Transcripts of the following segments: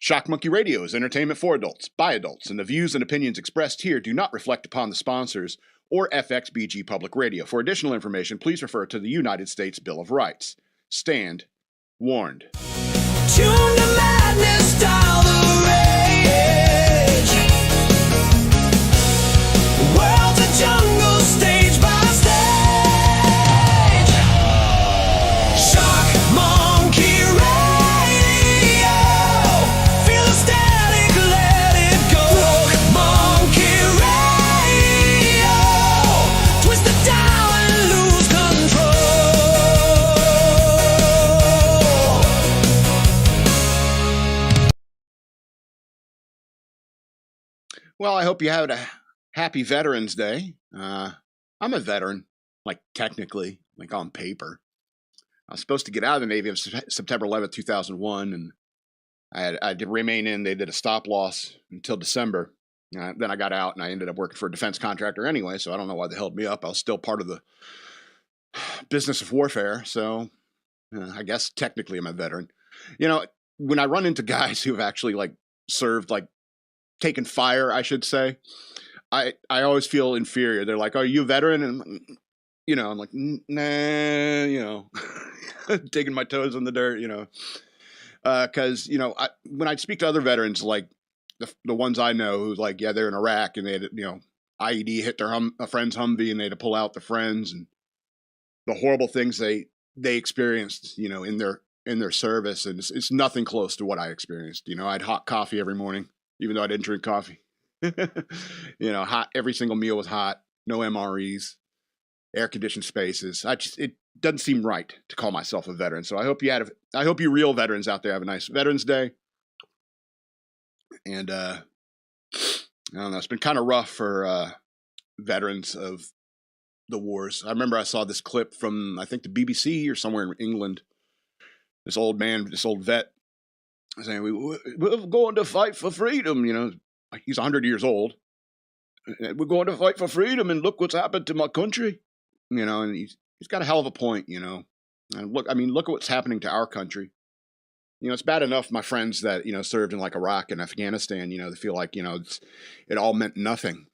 Shock Monkey Radio is entertainment for adults, by adults, and the views and opinions expressed here do not reflect upon the sponsors or FXBG Public Radio. For additional information, please refer to the United States Bill of Rights. Stand warned. Tune to madness, style the rage. The world's a jungle, stage by stage. Shock Monkey Radio. Feel the static, let it go. Shock Monkey Radio. Twist the dial and lose control. Well, I hope you had a happy Veterans Day. I'm a veteran, like technically, like on paper. I was supposed to get out of the Navy on September 11th, 2001, and I did remain in. They did a stop loss until December. Then I got out, and I ended up working for a defense contractor anyway, so I don't know why they held me up. I was still part of the business of warfare, so I guess technically I'm a veteran. You know, when I run into guys who have actually, like, served, like, taken fire, I should say, I always feel inferior. They're like, "Oh, are you a veteran?" And you know, I'm like, "Nah," you know, digging my toes in the dirt, you know, because you know, when I speak to other veterans, like the ones I know who's like, yeah, they're in Iraq and they had, you know, IED hit their a friend's Humvee and they had to pull out the friends and the horrible things they experienced, you know, in their service, and it's nothing close to what I experienced. You know, I had hot coffee every morning, even though I didn't drink coffee. You know, hot, every single meal was hot, no MREs, air conditioned spaces. It doesn't seem right to call myself a veteran. So I hope you real veterans out there have a nice Veterans Day. And I don't know, it's been kind of rough for veterans of the wars. I remember I saw this clip from, I think, the BBC or somewhere in England. This old vet saying, we're going to fight for freedom, you know. He's 100 years old. We're going to fight for freedom, and look what's happened to my country, you know. And he's got a hell of a point, you know. And look at what's happening to our country. You know, it's bad enough my friends that, you know, served in like Iraq and Afghanistan, you know, they feel like, you know, it all meant nothing.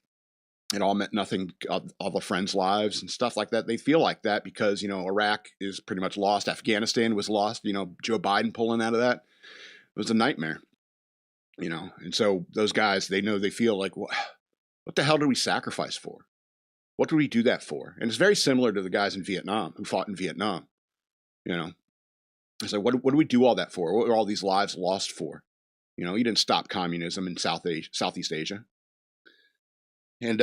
It all meant nothing, all the friends' lives and stuff like that. They feel like that because, you know, Iraq is pretty much lost. Afghanistan was lost. You know, Joe Biden pulling out of that, it was a nightmare. You know, and so those guys, they feel like, what the hell did we sacrifice for? What did we do that for? And it's very similar to the guys in Vietnam who fought in Vietnam. You know, it's like, what do we do all that for? What were all these lives lost for? You know, you didn't stop communism in Southeast Asia. And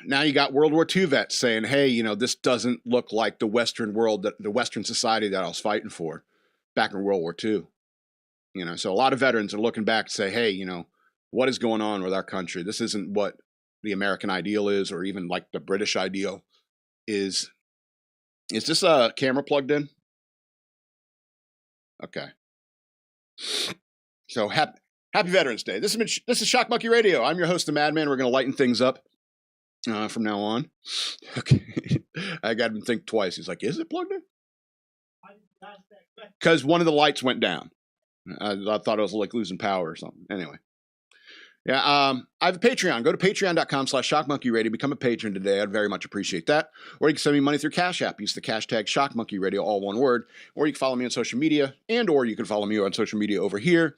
now you got World War II vets saying, hey, you know, this doesn't look like the Western world, the Western society that I was fighting for back in World War II. You know, so a lot of veterans are looking back to say, hey, you know, what is going on with our country? This isn't what the American ideal is, or even like the British ideal is. Is this a camera plugged in? Okay. So happy Veterans Day. This is Shock Monkey Radio. I'm your host, the Madman. We're going to lighten things up from now on. Okay. I got him think twice. He's like, is it plugged in? Because one of the lights went down. I thought I was like losing power or something. Anyway. Yeah, I have a Patreon. Go to patreon.com/shockmonkeyradio. Become a patron today. I'd very much appreciate that. Or you can send me money through Cash App. Use the hashtag shockmonkeyradio, all one word. Or you can follow me on social media. Or you can follow me on social media over here.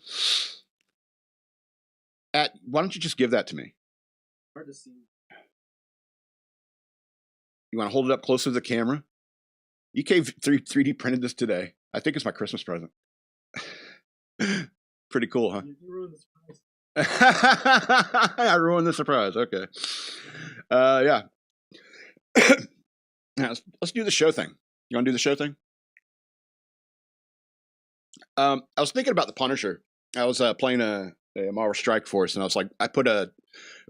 Why don't you just give that to me? Hard to see. You want to hold it up closer to the camera? EK 3D printed this today. I think it's my Christmas present. Pretty cool, huh? You ruined the surprise. I ruined the surprise. Okay. Yeah. Now, let's do the show thing. You want to do the show thing? I was thinking about the Punisher. I was playing a Marvel Strike Force, and I was like, I put a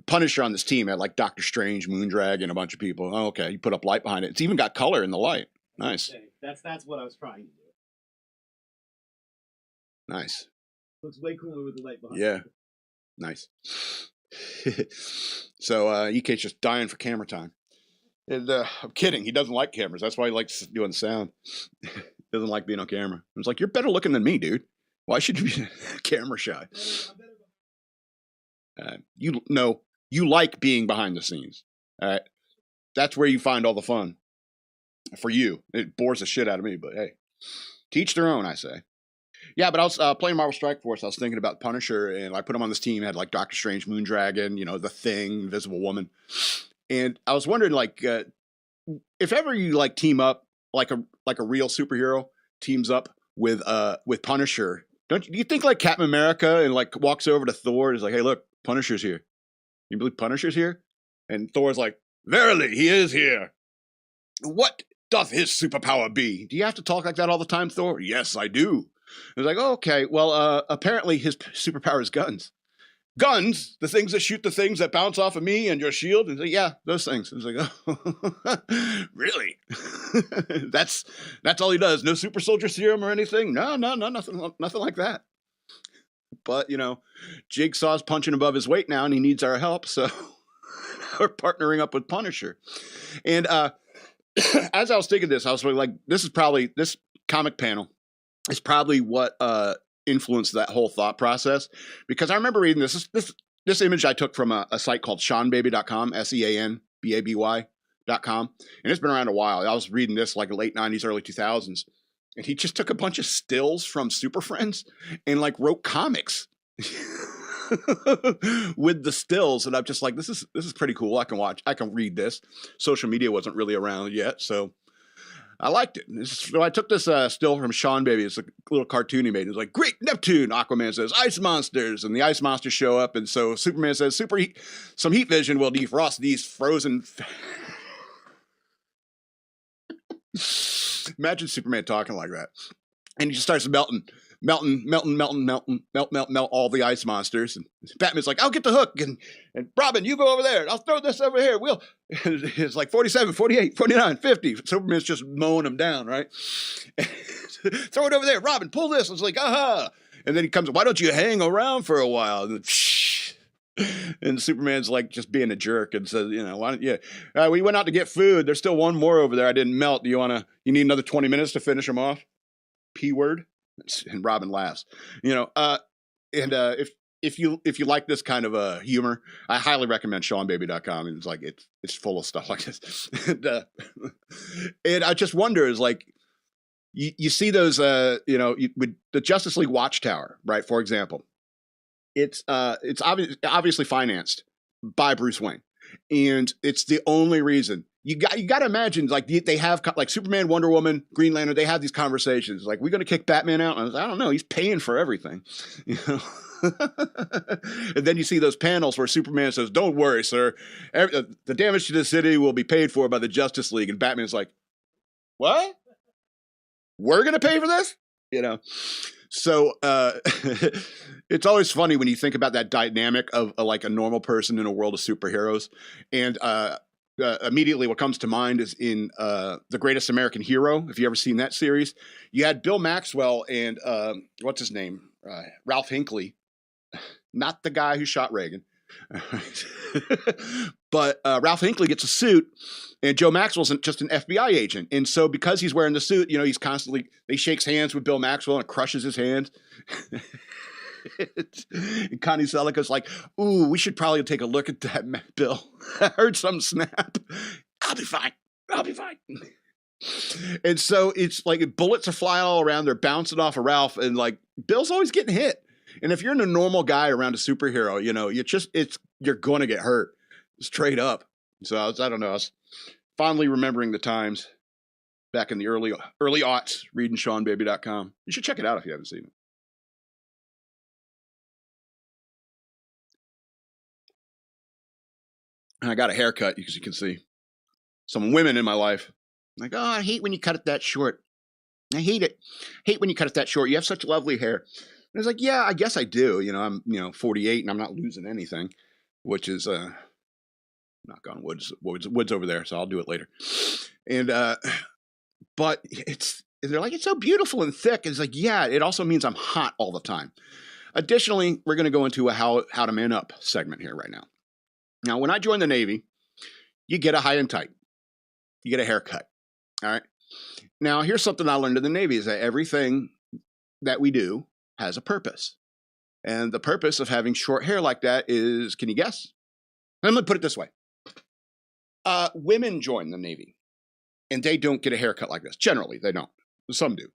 Punisher on this team. I had like Doctor Strange, Moondrag, and a bunch of people. Oh, okay. You put up light behind it. It's even got color in the light. Nice. That's what I was trying to do. Nice. Looks way cooler with the light behind. Yeah. Nice. So EK's just dying for camera time. And I'm kidding. He doesn't like cameras. That's why he likes doing sound. He doesn't like being on camera. It's like, you're better looking than me, dude. Why should you be camera shy? You like being behind the scenes. All right. That's where you find all the fun. For you. It bores the shit out of me, but hey. Teach their own, I say. Yeah, but I was playing Marvel Strike Force. I was thinking about Punisher, and I put him on this team. Had like Doctor Strange, Moondragon, The Thing, Invisible Woman, and I was wondering, like, if ever you like team up, like a real superhero teams up with Punisher, do you think like Captain America and like walks over to Thor and is like, "Hey, look, Punisher's here. You believe Punisher's here?" And Thor's like, "Verily, he is here. What doth his superpower be?" Do you have to talk like that all the time, Thor? Yes, I do. It's like, oh, okay, well, apparently his superpower is guns. Guns, the things that shoot the things that bounce off of me and your shield. And like, yeah, those things. It's like, oh, really? that's all he does. No super soldier serum or anything. No, nothing like that. But Jigsaw's punching above his weight now, and he needs our help. So we're partnering up with Punisher. And as I was thinking this, I was like, this comic panel is probably what influenced that whole thought process, because I remember reading this image I took from a site called seanbaby.com, SEANBABY.com, and it's been around a while. I was reading this like late 90s, early 2000s, and he just took a bunch of stills from Super Friends and like wrote comics with the stills, and I'm just like, this is pretty cool. I can read this. Social media wasn't really around yet, so I liked it. So I took this still from Sean Baby. It's a little cartoon he made. It was like, "Great Neptune." Aquaman says, "Ice monsters." And the ice monsters show up. And so Superman says, "Some heat vision will defrost these frozen." Imagine Superman talking like that. And he just starts melting all the ice monsters. And Batman's like, "I'll get the hook. And Robin, you go over there. I'll throw this over here. It's like 47, 48, 49, 50. Superman's just mowing them down, right? "Throw it over there. Robin, pull this." It's like, aha. And then he comes, "Why don't you hang around for a while?" And Superman's like just being a jerk and says, "Why don't you? We went out to get food. There's still one more over there. I didn't melt. You need another 20 minutes to finish them off?" P word. And Robin laughs. If you like this kind of humor, I highly recommend SeanBaby.com. And it's like it's full of stuff like this. And I just wonder, is like you see those with the Justice League Watchtower, right? For example, it's obviously financed by Bruce Wayne, and it's the only reason. You got to imagine, like, they have, like, Superman, Wonder Woman, Green Lantern, they have these conversations. Like, we're going to kick Batman out? And I don't know. He's paying for everything. And then you see those panels where Superman says, "Don't worry, sir. The damage to the city will be paid for by the Justice League." And Batman's like, "What? We're going to pay for this?" So it's always funny when you think about that dynamic of like a normal person in a world of superheroes. And immediately what comes to mind is in The Greatest American Hero. If you ever seen that series, you had Bill Maxwell and what's his name? Ralph Hinckley, not the guy who shot Reagan. But Ralph Hinckley gets a suit, and Joe Maxwell's just an FBI agent. And so because he's wearing the suit, he's constantly, he shakes hands with Bill Maxwell and crushes his hand. And Connie Selica's like, "Ooh, we should probably take a look at that, Bill. I heard some snap. I'll be fine. And so it's like bullets are flying all around. They're bouncing off of Ralph, and like Bill's always getting hit. And if you're a normal guy around a superhero, you're going to get hurt straight up. So I don't know. I was fondly remembering the times back in the early aughts, reading SeanBaby.com. You should check it out if you haven't seen it. And I got a haircut, as you can see. Some women in my life, like, "Oh, I hate when you cut it that short. I hate it. Hate when you cut it that short. You have such lovely hair." And I was like, "Yeah, I guess I do. I'm 48 and I'm not losing anything," which is knock on woods over there, so I'll do it later. And but they're like, "It's so beautiful and thick." It's like, yeah, it also means I'm hot all the time. Additionally, we're going to go into a how to man up segment here right now. Now, when I joined the Navy, you get a high and tight. You get a haircut. All right. Now, here's something I learned in the Navy is that everything that we do has a purpose. And the purpose of having short hair like that is, can you guess? Let me put it this way. Women join the Navy, and they don't get a haircut like this. Generally, they don't. Some do.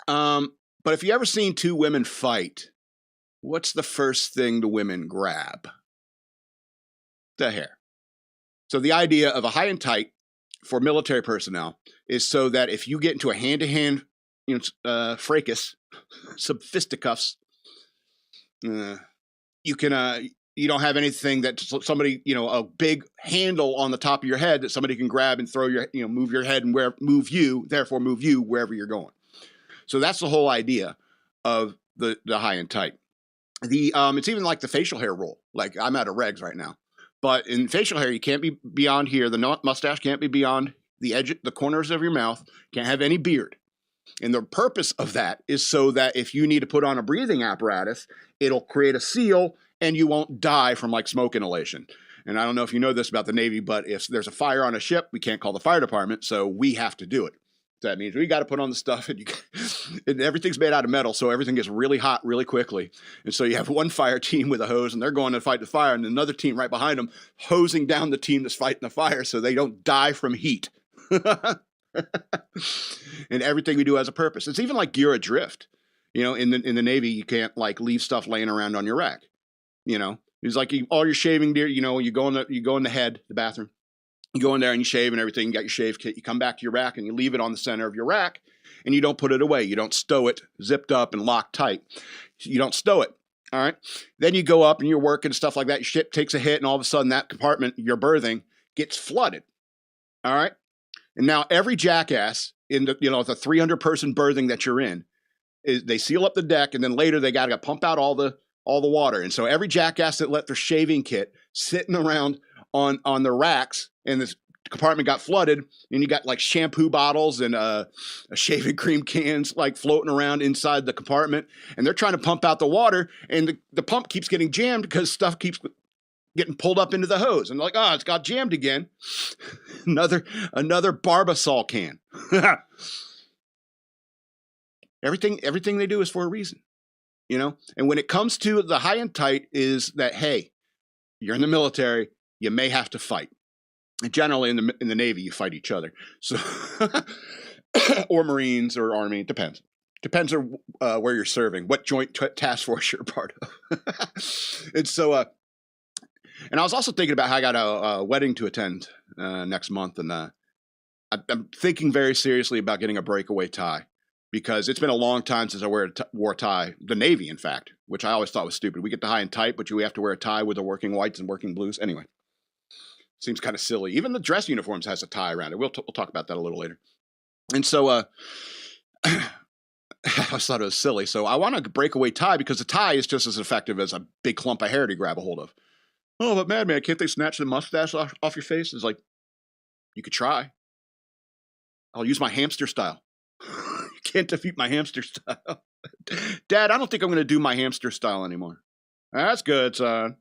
But if you ever seen two women fight, what's the first thing the women grab? The hair. So the idea of a high and tight for military personnel is so that if you get into a hand-to-hand, fracas, some fisticuffs, you can, you don't have anything that somebody, a big handle on the top of your head that somebody can grab and throw your, move your head and move you wherever you're going. So that's the whole idea of the high and tight. It's even like the facial hair rule. Like I'm out of regs right now, but in facial hair, you can't be beyond here. The mustache can't be beyond the edge, the corners of your mouth. Can't have any beard. And the purpose of that is so that if you need to put on a breathing apparatus, it'll create a seal and you won't die from like smoke inhalation. And I don't know if you know this about the Navy, but if there's a fire on a ship, we can't call the fire department, so we have to do it. So that means we got to put on the stuff, and everything's made out of metal, so everything gets really hot really quickly. And so you have one fire team with a hose, and they're going to fight the fire, and another team right behind them hosing down the team that's fighting the fire so they don't die from heat. And everything we do has a purpose. It's even like gear adrift. In the Navy, you can't like leave stuff laying around on your rack. It's like all your shaving gear. You go in the bathroom. You go in there and you shave and everything. You got your shave kit. You come back to your rack and you leave it on the center of your rack, and you don't put it away. You don't stow it zipped up and locked tight. You don't stow it. All right. Then you go up and you're working and stuff like that. Your ship takes a hit, and all of a sudden that compartment you're berthing gets flooded. All right. And now every jackass in the 300-person berthing that you're in, they seal up the deck, and then later they got to pump out all the water. And so every jackass that left their shaving kit sitting around on the racks, and this compartment got flooded, and you got like shampoo bottles and shaving cream cans like floating around inside the compartment, and they're trying to pump out the water, and the pump keeps getting jammed because stuff keeps getting pulled up into the hose, and like, it's got jammed again. another Barbasol can. Everything they do is for a reason, And when it comes to the high and tight, is that, hey, you're in the military, you may have to fight. And generally in the Navy, you fight each other. So, or Marines or Army, it depends. Depends on where you're serving, what joint task force you're a part of. And so, and I was also thinking about how I got a wedding to attend next month, and I'm thinking very seriously about getting a breakaway tie, because it's been a long time since I wore a tie. The Navy, in fact, which I always thought was stupid. We get the high and tight, but you have to wear a tie with the working whites and working blues. Anyway, seems kind of silly. Even the dress uniforms has a tie around it. We'll talk about that a little later. And so I just thought it was silly. So I want a breakaway tie, because a tie is just as effective as a big clump of hair to grab a hold of. Oh, but madman, can't they snatch the mustache off your face? It's like, you could try. I'll use my hamster style. You can't defeat my hamster style. Dad, I don't think I'm going to do my hamster style anymore. That's good, son.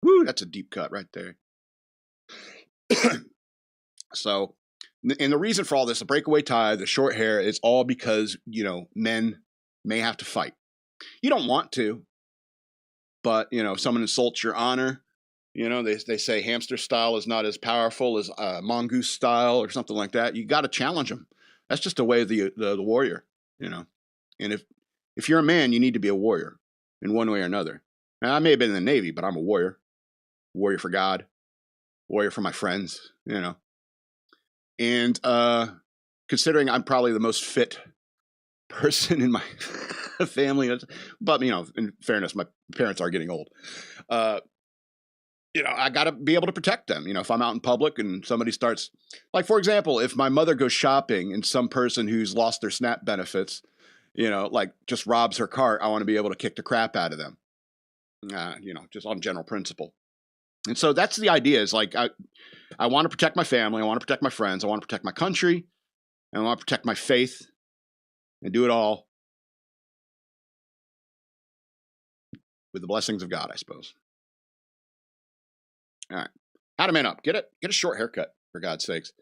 Woo, that's a deep cut right there. So, and the reason for all this, the breakaway tie, the short hair, is all because, men may have to fight. You don't want to, but, if someone insults your honor, they say hamster style is not as powerful as mongoose style or something like that. You got to challenge them. That's just a way of the warrior, And if you're a man, you need to be a warrior in one way or another. Now, I may have been in the Navy, but I'm a warrior. Warrior for God. Warrior for my friends, And considering I'm probably the most fit person in my family, but, in fairness, my parents are getting old. I got to be able to protect them. If I'm out in public and somebody starts, like, for example, if my mother goes shopping and some person who's lost their SNAP benefits, just robs her cart, I want to be able to kick the crap out of them, just on general principle. And so that's the idea, is like, I want to protect my family. I want to protect my friends. I want to protect my country. And I want to protect my faith, and do it all with the blessings of God, I suppose. All right. How to man up. Get a short haircut, for God's sakes.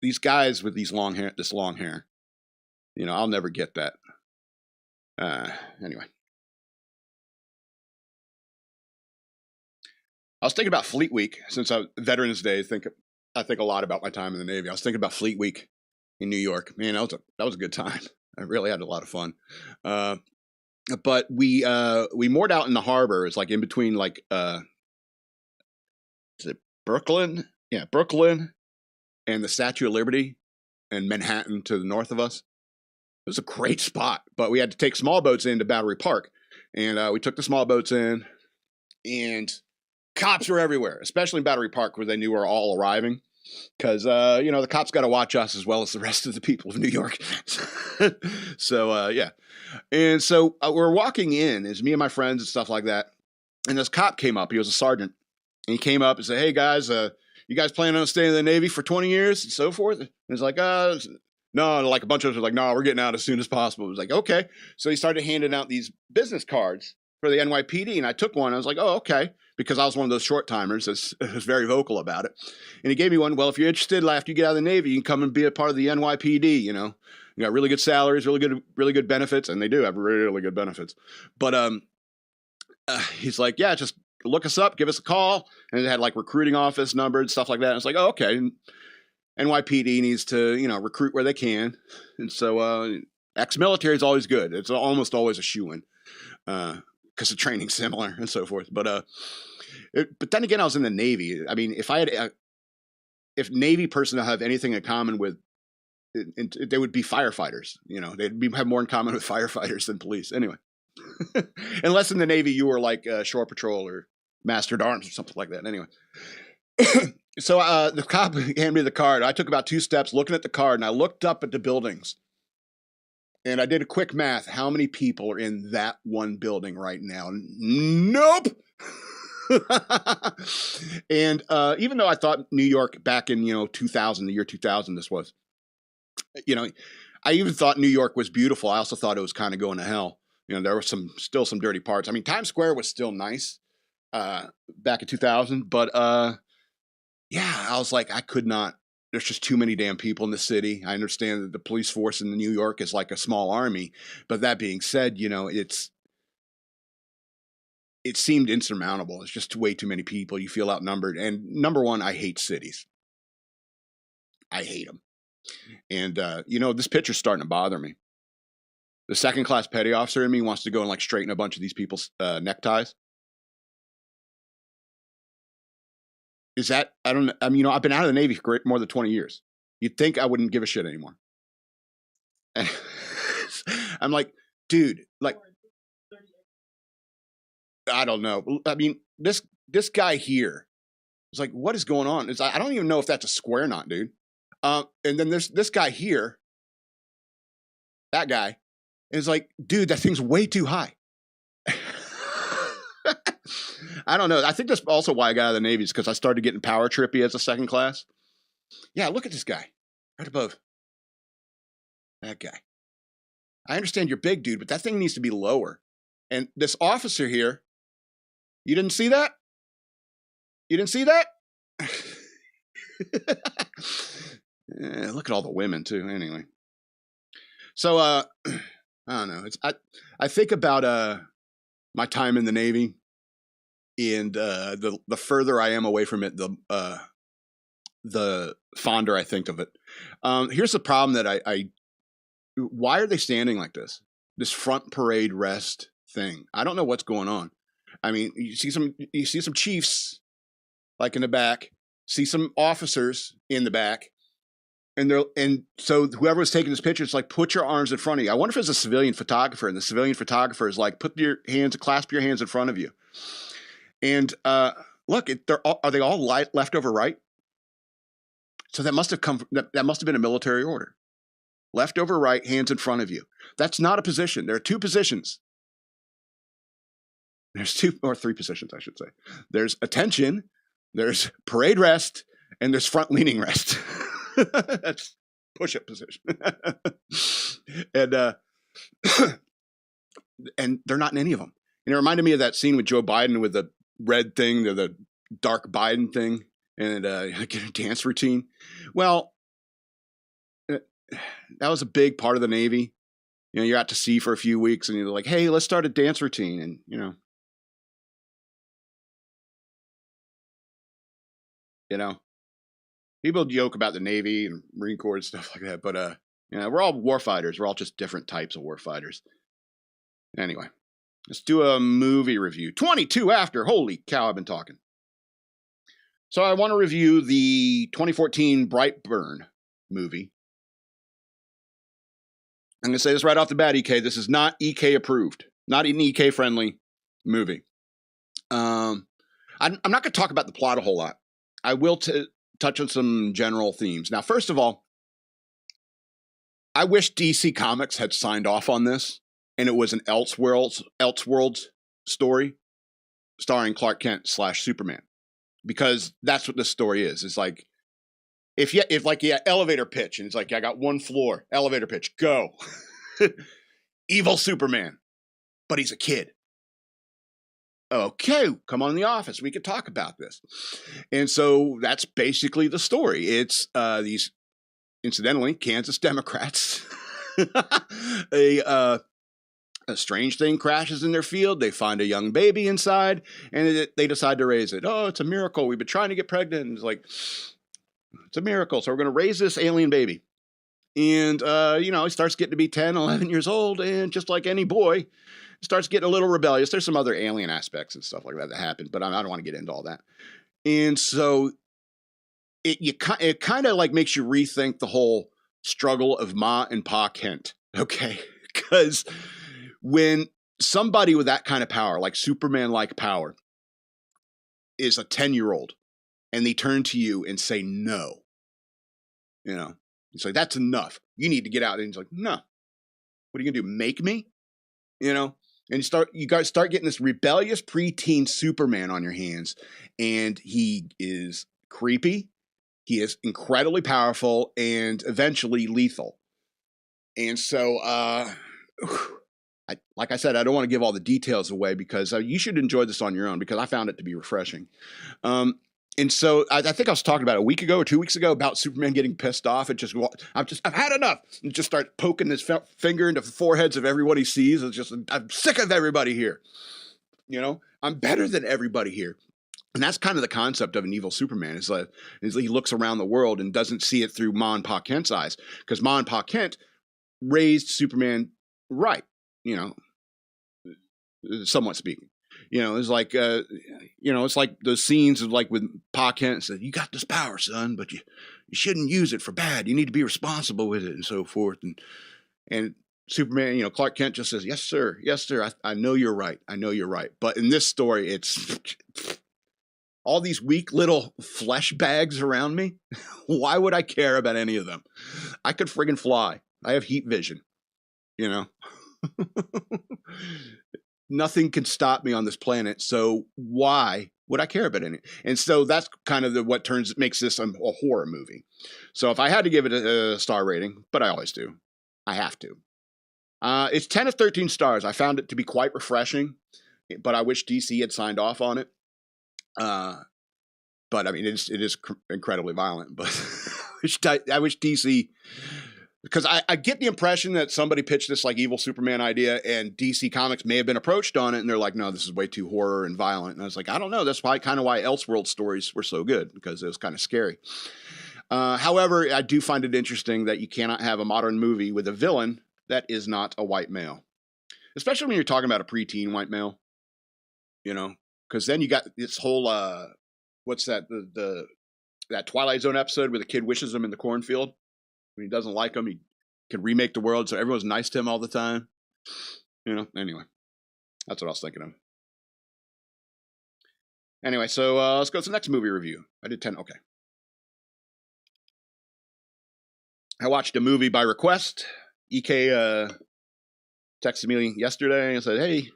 These guys with this long hair, I'll never get that. Anyway. I was thinking about Fleet Week since Veterans Day. I think a lot about my time in the Navy. I was thinking about Fleet Week in New York. Man, that was a good time. I really had a lot of fun. But we moored out in the harbor. It's like in between, like is it Brooklyn? Yeah, Brooklyn and the Statue of Liberty and Manhattan to the north of us. It was a great spot, but we had to take small boats into Battery Park, and we took the small boats in, and cops were everywhere, especially in Battery Park where they knew we were all arriving. Because, the cops got to watch us as well as the rest of the people of New York. So, yeah. And so we're walking in, it's me and my friends and stuff like that. And this cop came up. He was a sergeant. And he came up and said, hey, guys, you guys planning on staying in the Navy for 20 years and so forth? And it's like, no, like a bunch of us were like, no, we're getting out as soon as possible. It was like, okay. So he started handing out these business cards for the NYPD. And I took one. I was like, oh, okay. Because I was one of those short timers that was very vocal about it. And he gave me one. Well, if you're interested, after you get out of the Navy, you can come and be a part of the NYPD, You got really good salaries, really good benefits. And they do have really good benefits. But he's like, yeah, just look us up, give us a call. And it had like recruiting office number and stuff like that. And it's like, oh, okay. And NYPD needs to, recruit where they can. And so ex-military is always good. It's almost always a shoo-in because the training's similar and so forth. But then again, I was in the Navy. I mean, if Navy personnel have anything in common with, they would be firefighters. They'd have more in common with firefighters than police. Anyway, unless in the Navy you were like shore patrol or master at arms or something like that. Anyway. So the cop handed me the card. I took about 2 steps looking at the card, and I looked up at the buildings. And I did a quick math. How many people are in that one building right now? Nope. And even though I thought New York back in, 2000, the year 2000, this was, I even thought New York was beautiful. I also thought it was kind of going to hell. There were still some dirty parts. I mean, Times Square was still nice back in 2000, but yeah, I was like, I could not. There's just too many damn people in the city. I understand that the police force in New York is like a small army, but that being said, it seemed insurmountable. It's just way too many people. You feel outnumbered. And number one, I hate cities. I hate them. And this picture's starting to bother me. The second-class petty officer in me wants to go and like straighten a bunch of these people's neckties. Is that, I don't know. I mean, I've been out of the Navy for more than 20 years. You'd think I wouldn't give a shit anymore. I'm like, dude, like, I don't know. I mean, this guy here is like, what is going on? I don't even know if that's a square knot, dude. And then there's this guy here. That guy is like, dude, that thing's way too high. I don't know. I think that's also why I got out of the Navy is because I started getting power trippy as a second class. Yeah, look at this guy right above. That guy. I understand you're big, dude, but that thing needs to be lower. And this officer here, you didn't see that? You didn't see that? Yeah, look at all the women too. Anyway, so I don't know. I think about my time in the Navy. And the further I am away from it, the fonder I think of it. Here's the problem that why are they standing like this? This front parade rest thing. I don't know what's going on. I mean, you see some chiefs like in the back, see some officers in the back, and so whoever was taking this picture, it's like, put your arms in front of you. I wonder if it's a civilian photographer, and the civilian photographer is like, clasp your hands in front of you. And look, are they all left over right? So that must have that must have been a military order. Left over right, hands in front of you. That's not a position. There are 2 positions. There's 2 or 3 positions, I should say. There's attention, there's parade rest, and there's front leaning rest. That's push-up position. And they're not in any of them. And it reminded me of that scene with Joe Biden with the red thing, the dark Biden thing, and a dance routine. Well, that was a big part of the Navy. You know, you're out to sea for a few weeks and you're like, hey, let's start a dance routine. And, people joke about the Navy and Marine Corps and stuff like that. But, we're all war fighters. We're all just different types of war fighters. Anyway, let's do a movie review. 22 after. Holy cow, I've been talking. So I want to review the 2014 Brightburn movie. I'm going to say this right off the bat, EK. This is not EK approved. Not an EK friendly movie. I'm not going to talk about the plot a whole lot. I will touch on some general themes. Now, first of all, I wish DC Comics had signed off on this and it was an Elseworlds story starring Clark Kent / Superman. Because that's what this story is. It's like, if elevator pitch, and it's like, I got one floor, elevator pitch, go. Evil Superman, but he's a kid. Okay, come on in the office. We could talk about this. And so that's basically the story. It's these, incidentally, Kansas Democrats. A strange thing crashes in their field. They find a young baby inside, and they decide to raise it. Oh, it's a miracle. We've been trying to get pregnant. And it's like, it's a miracle. So we're going to raise this alien baby. And, he starts getting to be 10, 11 years old. And just like any boy, starts getting a little rebellious. There's some other alien aspects and stuff like that happen, but I don't want to get into all that. And so it kind of like makes you rethink the whole struggle of Ma and Pa Kent. Okay. Because when somebody with that kind of power, like Superman-like power, is a 10-year-old, and they turn to you and say no, it's like, that's enough. You need to get out. And he's like, no. What are you gonna do? Make me? And you guys start getting this rebellious preteen Superman on your hands, and he is creepy. He is incredibly powerful and eventually lethal. And so, like I said, I don't want to give all the details away because you should enjoy this on your own because I found it to be refreshing. And so I think I was talking about a week ago or 2 weeks ago about Superman getting pissed off and I've had enough, and just start poking his finger into the foreheads of everyone he sees. I'm sick of everybody here. I'm better than everybody here. And that's kind of the concept of an evil Superman is he looks around the world and doesn't see it through Ma and Pa Kent's eyes, because Ma and Pa Kent raised Superman right. Somewhat speaking, it's like, it's like those scenes of like with Pa Kent said, you got this power, son, but you shouldn't use it for bad. You need to be responsible with it and so forth. And Superman, Clark Kent just says, yes, sir. Yes, sir. I know you're right. I know you're right. But in this story, it's all these weak little flesh bags around me. Why would I care about any of them? I could friggin' fly. I have heat vision, Nothing can stop me on this planet, so why would I care about any? And so that's kind of what makes this a horror movie. So if I had to give it a star rating, but I always do, I have to. It's 10 of 13 stars. I found it to be quite refreshing, but I wish DC had signed off on it. But I mean, it is incredibly violent. But I wish DC. Because I get the impression that somebody pitched this like evil Superman idea, and DC Comics may have been approached on it, and they're like, no, this is way too horror and violent. And I was like, I don't know. That's kind of why Elseworld stories were so good, because it was kind of scary. However, I do find it interesting that you cannot have a modern movie with a villain that is not a white male. Especially when you're talking about a preteen white male. Because then you got this whole, what's that, that Twilight Zone episode where the kid wishes him in the cornfield. When he doesn't like him, he can remake the world so everyone's nice to him all the time. Anyway, that's what I was thinking of. Anyway, so let's go to the next movie review. I did 10. Okay. I watched a movie by request. EK texted me yesterday and said, hey,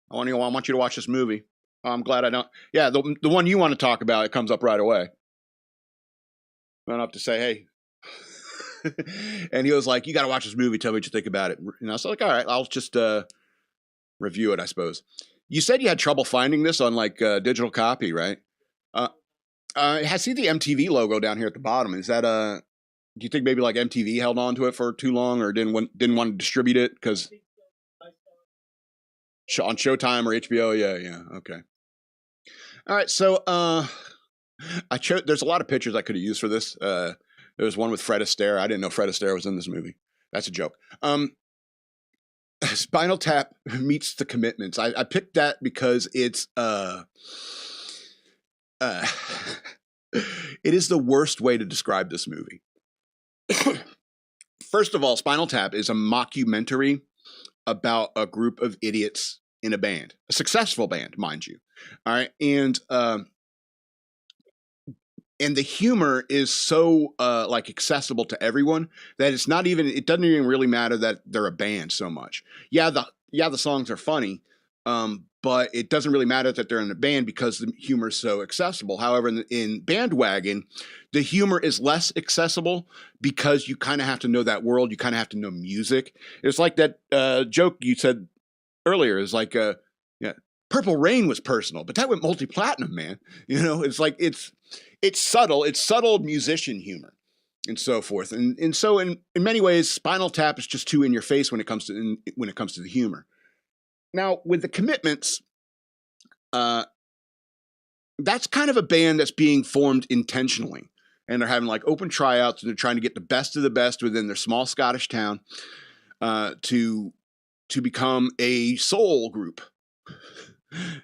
I want you to watch this movie. I'm glad I don't. Yeah, the one you want to talk about, it comes up right away. I don't have to say, hey. And he was like, you got to watch this movie. Tell me what you think about it. And I was like, all right, I'll just review it, I suppose. You said you had trouble finding this on like digital copy, right? I see the MTV logo down here at the bottom. Is that Do you think maybe like MTV held on to it for too long, or didn't want to distribute it because on Showtime or HBO? Yeah. Okay. All right. So I chose. There's a lot of pictures I could have used for this. There was one with Fred Astaire. I didn't know Fred Astaire was in this movie. That's a joke. Spinal Tap meets the Commitments. I picked that because it's it is the worst way to describe this movie. First of all, Spinal Tap is a mockumentary about a group of idiots in a band, a successful band, mind you. All right, and the humor is so like accessible to everyone that it's not even. It doesn't even really matter that they're a band so much. Yeah, the songs are funny, but it doesn't really matter that they're in a band because the humor is so accessible. However, in Bandwagon, the humor is less accessible because you kind of have to know that world. You kind of have to know music. It's like that joke you said earlier. Is like, yeah, Purple Rain was personal, but that went multi-platinum, man. You know, it's like it's subtle. It's subtle musician humor and so forth. And so in many ways, Spinal Tap is just too in your face when it comes to the humor. Now, with the Commitments, that's kind of a band that's being formed intentionally. And they're having like open tryouts, and they're trying to get the best of the best within their small Scottish town to become a soul group.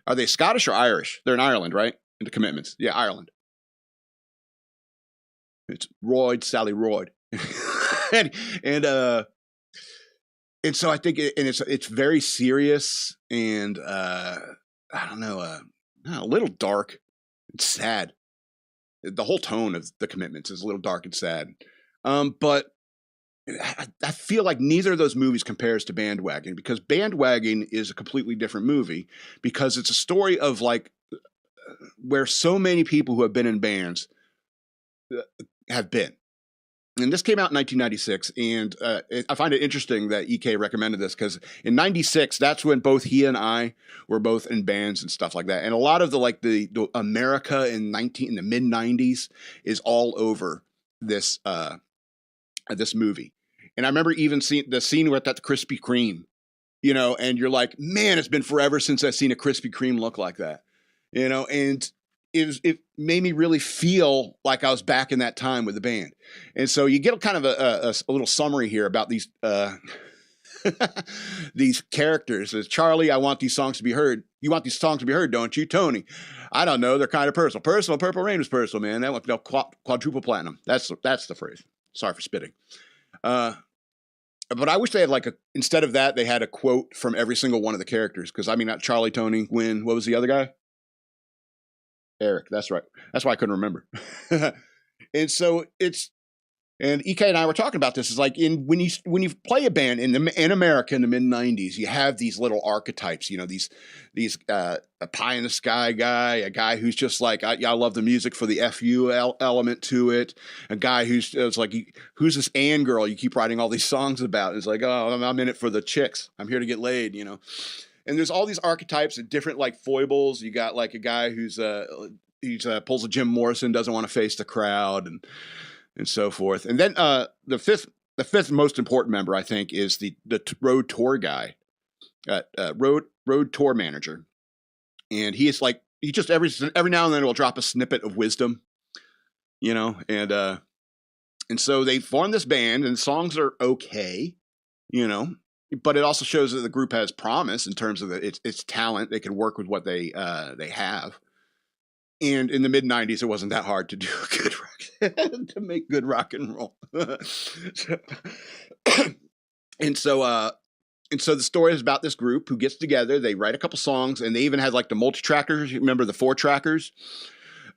Are they Scottish or Irish? They're in Ireland, right? In the Commitments. Yeah, Ireland. It's Rhode, Sally Rhode. And so I think it's very serious and I don't know, a little dark. It's sad. The whole tone of the Commitments is a little dark and sad. But I feel like neither of those movies compares to Bandwagon, because Bandwagon is a completely different movie because it's a story of like where so many people who have been in bands have been. And this came out in 1996, and I find it interesting that EK recommended this because in 96, that's when both he and I were both in bands and stuff like that. And a lot of the America in the mid 90s is all over this this movie. And I remember even seeing the scene with that Krispy Kreme, you know, and you're like, man, it's been forever since I've seen a Krispy Kreme look like that, you know, and it made me really feel like I was back in that time with the band. And so you get kind of a little summary here about these these characters. As Charlie, I want these songs to be heard. You want these songs to be heard, don't you? Tony, I don't know. They're kind of personal. Personal. Purple Rain was personal, man. That went quadruple platinum. That's the phrase. Sorry for spitting. But I wish they had instead of that, they had a quote from every single one of the characters. Because I mean, not Charlie, Tony, Gwen. What was the other guy? Eric, that's right. That's why I couldn't remember. And so and EK and I were talking about this. Is like when you play a band in America in the mid 90s, you have these little archetypes. You know, these a pie in the sky guy, a guy who's just like I love the music for the FU element to it. A guy who's like who's this Ann girl you keep writing all these songs about? It's like, oh, I'm in it for the chicks. I'm here to get laid. You know. And there's all these archetypes and different like foibles. You got like a guy who's pulls a Jim Morrison, doesn't want to face the crowd, and so forth. And then the fifth most important member, I think, is the road tour guy, road tour manager, and he is like he just every now and then will drop a snippet of wisdom, you know, and so they form this band, and songs are okay, you know. But it also shows that the group has promise in terms of its talent. They can work with what they have. And in the mid 90s, it wasn't that hard to do good rock to make good rock and roll. And so the story is about this group who gets together. They write a couple songs, and they even had like the multi-trackers. You remember the 4-trackers?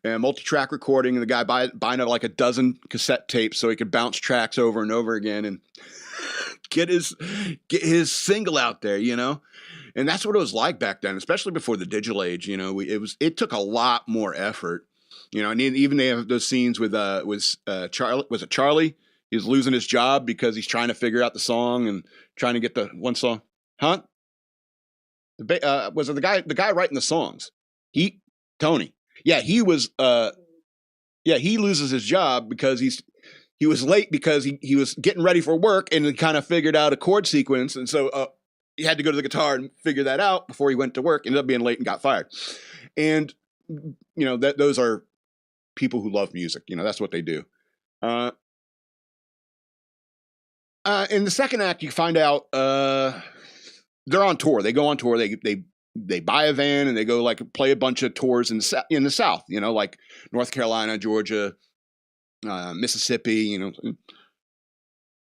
And multi-track recording, and the guy buying up like a dozen cassette tapes so he could bounce tracks over and over again and get his single out there, you know. And that's what it was like back then, especially before the digital age. You know, it took a lot more effort, you know. And even they have those scenes with Charlie. Was it Charlie? He's losing his job because he's trying to figure out the song and trying to get the one song. Huh? Was it the guy writing the songs? Tony. Yeah, he was. Yeah, he loses his job because he was late because he was getting ready for work and he kind of figured out a chord sequence. And so he had to go to the guitar and figure that out before he went to work, ended up being late and got fired. And, those are people who love music. That's what they do. In the second act, you find out they're on tour. They go on tour. They buy a van and they go like play a bunch of tours in the South, like North Carolina, Georgia, Mississippi,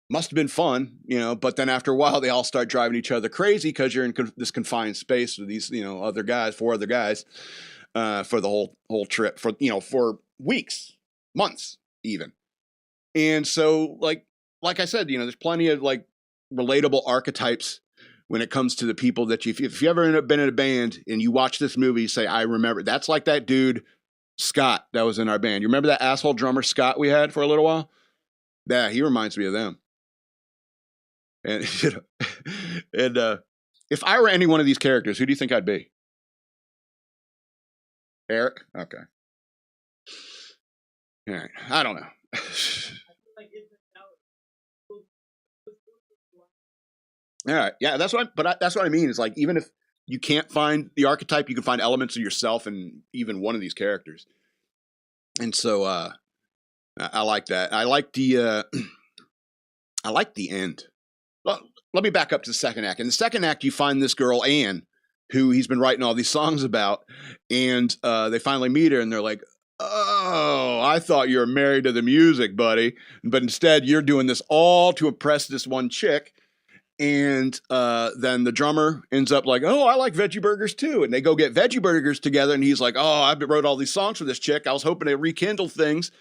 must have been fun, but then after a while, they all start driving each other crazy because you're in this confined space with these, four other guys, for the whole trip for weeks, months, even. And so like I said, there's plenty of like relatable archetypes when it comes to the people that if you ever been in a band and you watch this movie, you say, I remember, that's like that dude, Scott, that was in our band. You remember that asshole drummer Scott we had for a little while? Yeah, he reminds me of them. And if I were any one of these characters, who do you think I'd be? Eric? Okay. All right. I don't know. All right. Yeah, that's what I mean. Is like, even if you can't find the archetype, you can find elements of yourself in even one of these characters. And so I like that. I like the end. Let me back up to the second act. In the second act, you find this girl, Anne, who he's been writing all these songs about, and they finally meet her, and they're like, oh, I thought you were married to the music, buddy. But instead, you're doing this all to impress this one chick. And then the drummer ends up like, oh, I like veggie burgers too. And they go get veggie burgers together. And he's like, oh, I wrote all these songs for this chick. I was hoping to rekindle things.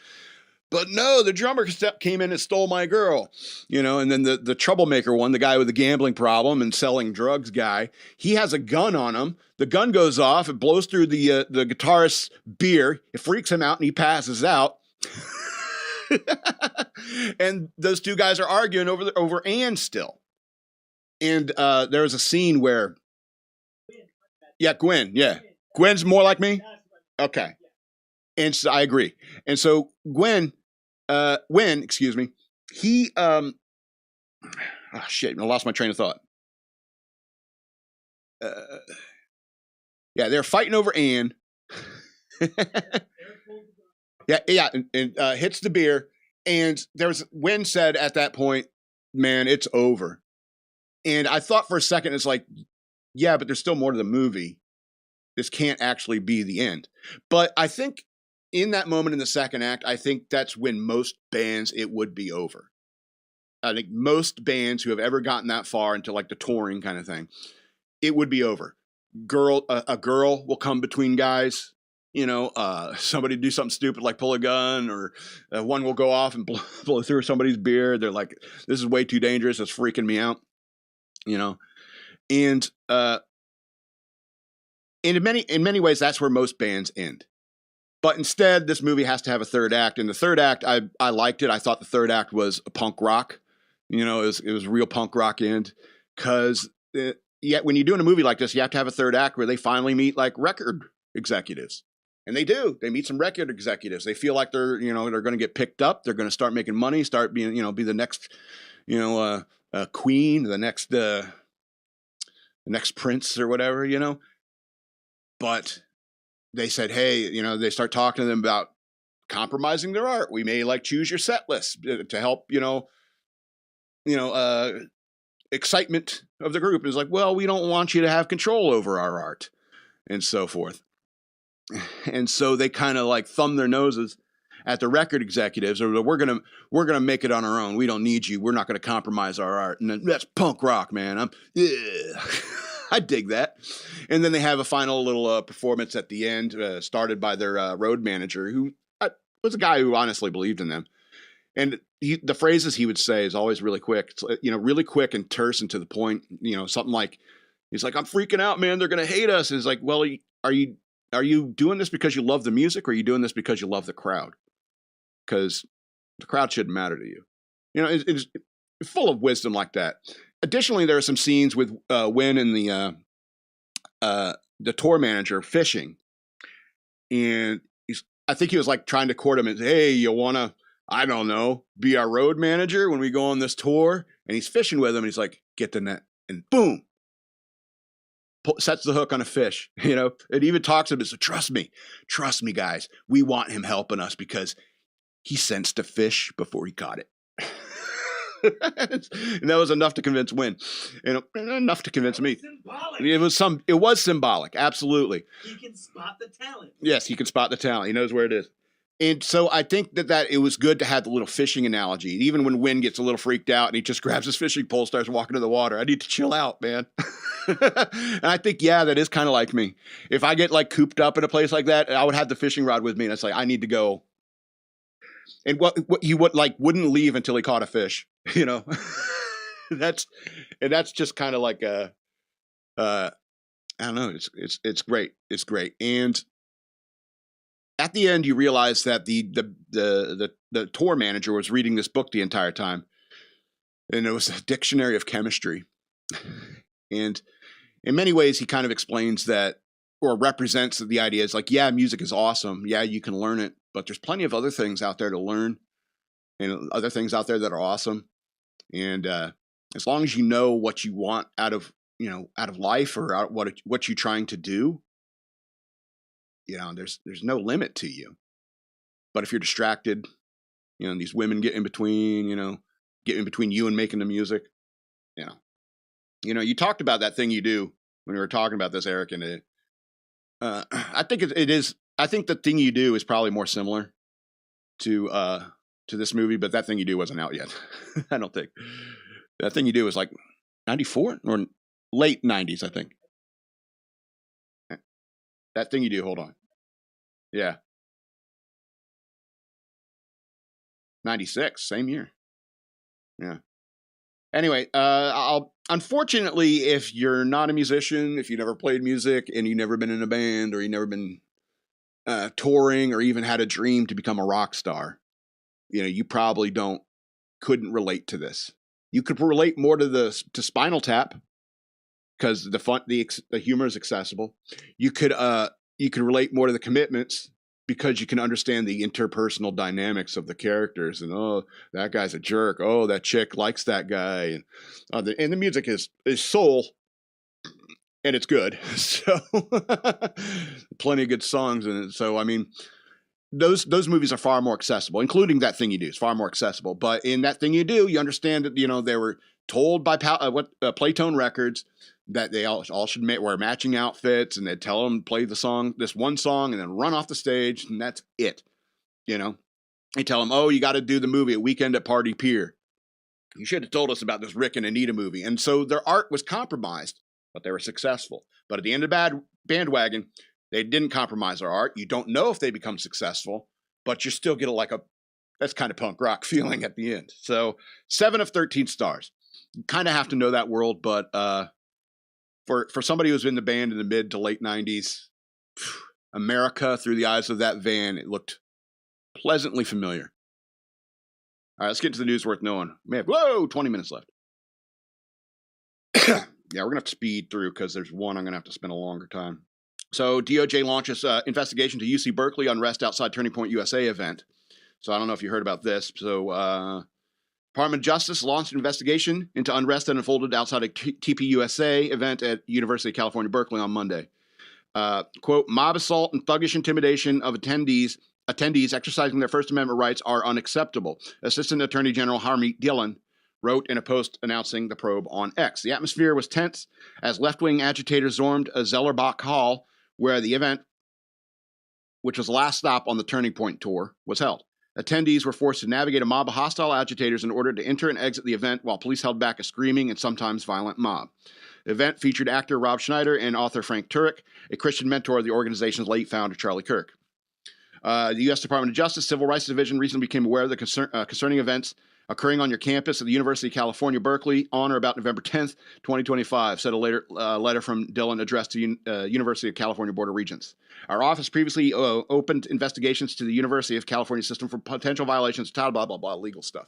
But no, the drummer came in and stole my girl, and then the troublemaker one, the guy with the gambling problem and selling drugs guy, he has a gun on him. The gun goes off, it blows through the guitarist's beer. It freaks him out and he passes out. And those two guys are arguing over Anne still. And there was a scene where, Gwen, Gwen's more like me? Okay. And so I agree. And so Gwen, excuse me, he, I lost my train of thought. They're fighting over Anne. and hits the beer. And Gwen said at that point, man, it's over. And I thought for a second, it's like, yeah, but there's still more to the movie. This can't actually be the end. But I think in that moment in the second act, I think that's when most bands, it would be over. I think most bands who have ever gotten that far into like the touring kind of thing, it would be over. A girl will come between guys, somebody do something stupid like pull a gun, or one will go off and blow through somebody's beer. They're like, this is way too dangerous. It's freaking me out, and in many ways, that's where most bands end. But instead, this movie has to have a third act. And the third act, I liked it. I thought the third act was a punk rock. It was a real punk rock end. Because when you're doing a movie like this, you have to have a third act where they finally meet like record executives. And they do. They meet some record executives. They feel like they're going to get picked up. They're going to start making money, start being, be the next, queen, the next prince or whatever, But they said, hey, they start talking to them about compromising their art. We may like choose your set list to help, excitement of the group. Is like, well, we don't want you to have control over our art and so forth. And so they kind of like thumb their noses at the record executives, or we're gonna make it on our own. We don't need you. We're not gonna compromise our art. And that's punk rock, man. I dig that. And then they have a final little performance at the end, started by their road manager, who was a guy who honestly believed in them. And the phrases he would say is always really quick. It's, really quick and terse and to the point. Something like, he's like, I'm freaking out, man. They're going to hate us. And it's like, well, are you doing this because you love the music, or are you doing this because you love the crowd? Because the crowd shouldn't matter to you. It's full of wisdom like that. Additionally, there are some scenes with Wynn and the tour manager fishing, and I think he was like trying to court him and say, hey, you wanna? I don't know, be our road manager when we go on this tour. And he's fishing with him. And he's like, get the net. And boom, sets the hook on a fish. You know, it even talks to him. So trust me, guys. We want him helping us because he sensed a fish before he caught it. And that was enough to convince Wynn. And enough to convince me. Symbolic. It was symbolic. Absolutely. He can spot the talent. Yes, he can spot the talent. He knows where it is. And so I think that it was good to have the little fishing analogy. Even when Wynn gets a little freaked out and he just grabs his fishing pole, starts walking to the water. I need to chill out, man. And I think, yeah, that is kind of like me. If I get like cooped up in a place like that, I would have the fishing rod with me. And it's like, I need to go. And what he wouldn't leave until he caught a fish, you know. that's just kind of like I don't know. It's great. It's great. And at the end, you realize that the tour manager was reading this book the entire time, and it was a dictionary of chemistry. And in many ways, he kind of explains that, or represents the idea is like, yeah, music is awesome. Yeah, you can learn it, but there's plenty of other things out there to learn, and other things out there that are awesome. And as long as you know what you want out of life, or what you're trying to do, you know, there's no limit to you. But if you're distracted, you know, and these women get in between you and making the music, you know, you talked about that thing you do when we were talking about this, Eric, and I think it is. I think the thing you do is probably more similar to this movie, but that thing you do wasn't out yet. I don't think that thing you do is like 94 or late 90s, I think. That thing you do. Hold on. Yeah. 96, same year. Yeah. Anyway, unfortunately, if you're not a musician, if you never played music and you've never been in a band, or you've never been touring, or even had a dream to become a rock star, you know, you probably couldn't relate to this. You could relate more to Spinal Tap because the humor is accessible. You could relate more to the Commitments because you can understand the interpersonal dynamics of the characters, and oh, that guy's a jerk. Oh, that chick likes that guy, and the music is soul, and it's good. So plenty of good songs in it. So I mean, those movies are far more accessible, including That Thing You Do. It's far more accessible. But in That Thing You Do, you understand that, you know, they were told by Playtone Records that they all should wear matching outfits, and they'd tell them to play this one song, and then run off the stage, and that's it. You know, they tell them, oh, you got to do the movie A Weekend at Party Pier. You should have told us about this Rick and Anita movie. And so their art was compromised, but they were successful. But at the end of Bandwagon, they didn't compromise their art. You don't know if they become successful, but you still get that's kind of punk rock feeling at the end. So 7 of 13 stars. You kind of have to know that world, but for somebody who's in the band in the mid to late 90s, America through the eyes of that van, it looked pleasantly familiar. All right, let's get to the news worth knowing. We have 20 minutes left. Yeah, we're gonna have to speed through because there's one I'm gonna have to spend a longer time. So DOJ launches investigation to UC Berkeley unrest outside Turning Point USA event. So I don't know if you heard about this. So Department of Justice launched an investigation into unrest that unfolded outside a TPUSA event at University of California, Berkeley on Monday. Quote, mob assault and thuggish intimidation of attendees exercising their First Amendment rights are unacceptable. Assistant Attorney General Harmeet Dillon wrote in a post announcing the probe on X. The atmosphere was tense as left-wing agitators stormed a Zellerbach Hall where the event, which was the last stop on the Turning Point tour, was held. Attendees were forced to navigate a mob of hostile agitators in order to enter and exit the event while police held back a screaming and sometimes violent mob. The event featured actor Rob Schneider and author Frank Turek, a Christian mentor of the organization's late founder Charlie Kirk. The U.S. Department of Justice Civil Rights Division recently became aware of the concerning events occurring on your campus at the University of California, Berkeley, on or about November 10th, 2025, said a letter from Dillon addressed to University of California Board of Regents. Our office previously opened investigations to the University of California system for potential violations, blah, blah, blah, legal stuff.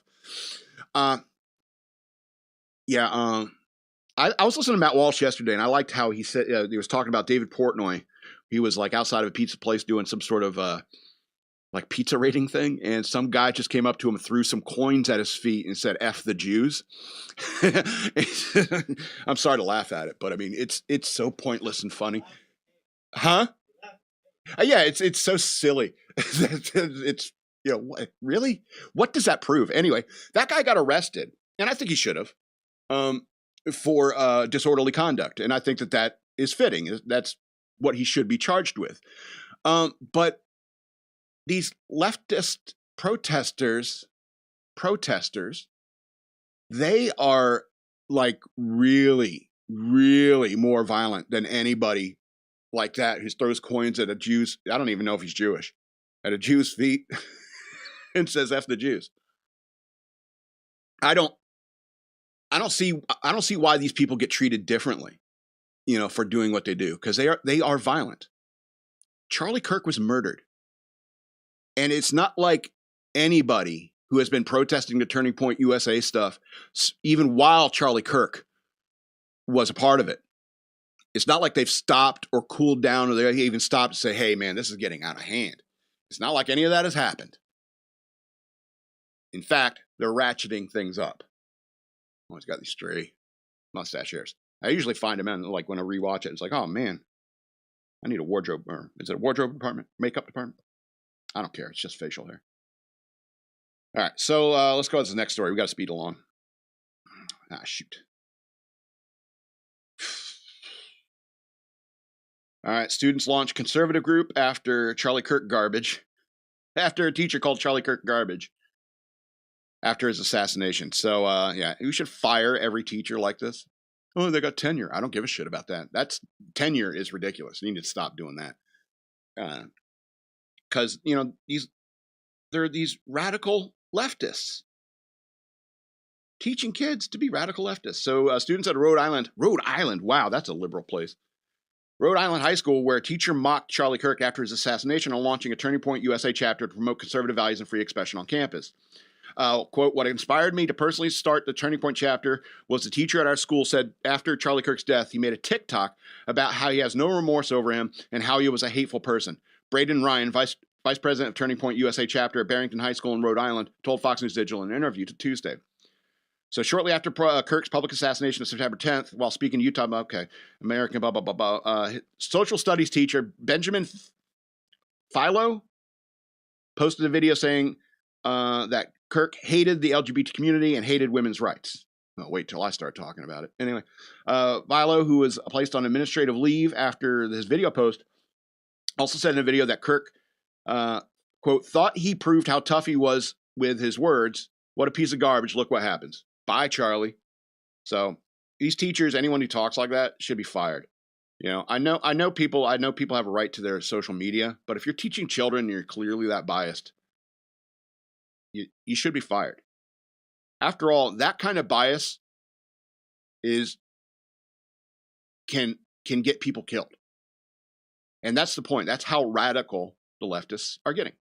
I was listening to Matt Walsh yesterday, and I liked how he said, he was talking about David Portnoy. He was like outside of a pizza place doing some sort of like pizza rating thing, and some guy just came up to him, threw some coins at his feet, and said "F the Jews." I'm sorry to laugh at it, but I mean it's so pointless and funny, huh? Yeah, it's so silly. It's really, what does that prove? Anyway, that guy got arrested, and I think he should have, for disorderly conduct, and I think that is fitting. That's what he should be charged with. But these leftist protesters, they are like really, really more violent than anybody like that who throws coins at a Jew's, I don't even know if he's Jewish, at a Jew's feet and says "F the Jews." I don't see why these people get treated differently, for doing what they do, because they are violent. Charlie Kirk was murdered. And it's not like anybody who has been protesting the Turning Point USA stuff, even while Charlie Kirk was a part of it, it's not like they've stopped or cooled down, or they even stopped to say, "Hey, man, this is getting out of hand." It's not like any of that has happened. In fact, they're ratcheting things up. Oh, he's got these stray mustache hairs. I usually find them in, like, when I rewatch it, it's like, oh, man, I need a wardrobe. Or is it a wardrobe department? Makeup department? I don't care. It's just facial hair. All right, so let's go to the next story. We got to speed along. Shoot. All right, students launch conservative group after Charlie Kirk garbage. After a teacher called Charlie Kirk garbage after his assassination. So, yeah, we should fire every teacher like this. Oh, they got tenure. I don't give a shit about that. Tenure is ridiculous. You need to stop doing that. Because, there are these radical leftists teaching kids to be radical leftists. So students at Rhode Island, wow, that's a liberal place. Rhode Island High School, where a teacher mocked Charlie Kirk after his assassination, are launching a Turning Point USA chapter to promote conservative values and free expression on campus. Quote, "What inspired me to personally start the Turning Point chapter was the teacher at our school said after Charlie Kirk's death, he made a TikTok about how he has no remorse over him and how he was a hateful person." Braden Ryan, vice president of Turning Point USA chapter at Barrington High School in Rhode Island, told Fox News Digital in an interview Tuesday. So shortly after Kirk's public assassination of September 10th, while speaking in Utah, American, blah, blah, blah, blah, social studies teacher Benjamin Philo posted a video saying that Kirk hated the LGBT community and hated women's rights. Oh, wait till I start talking about it. Anyway, Philo, who was placed on administrative leave after his video post, also said in a video that Kirk, quote, "thought he proved how tough he was with his words. What a piece of garbage. Look what happens. Bye, Charlie." So these teachers, anyone who talks like that, should be fired. I know people have a right to their social media, but if you're teaching children and you're clearly that biased, you should be fired. After all, that kind of bias can get people killed. And that's the point. That's how radical the leftists are getting. All